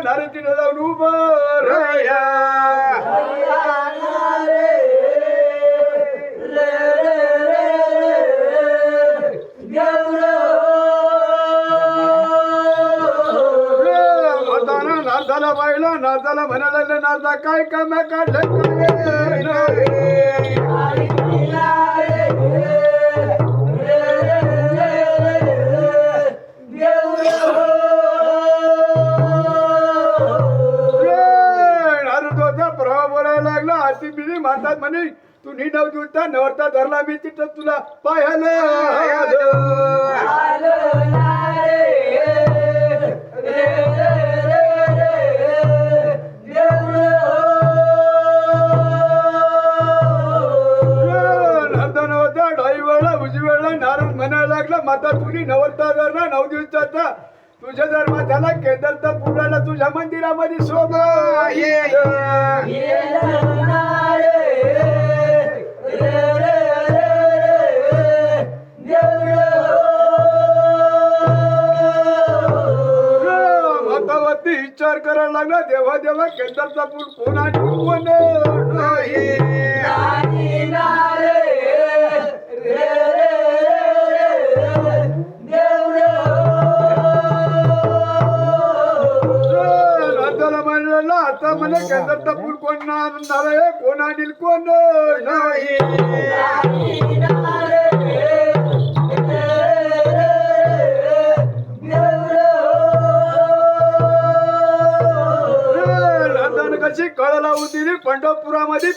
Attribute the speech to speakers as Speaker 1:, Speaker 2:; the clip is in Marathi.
Speaker 1: नारे तिने जाऊन उभं राया नारदाला पाहिलं नारदाला म्हणाला नारदा काय काम काढलं प्रभाव बोलायला लागला आरती बिरी म्हणतात म्हणे तू नव जुळता नवरता धरला मी तिथं तुला पाहायला नारद म्हणायला लागला माता तुझी नवरता धरला 9 दिवसाचा तुझ्या धर्मात झाला केदारचा पुराला तुझ्या मंदिरामध्ये शोभा मातावरती विचार करायला लागला देवा देवा केदारचा पूल कोणा कोण आता मला केदारचा पूल कोण आणणार आहे कोण आणील कोण नाही कशी कळ लावून दिली पंढरपुरामध्ये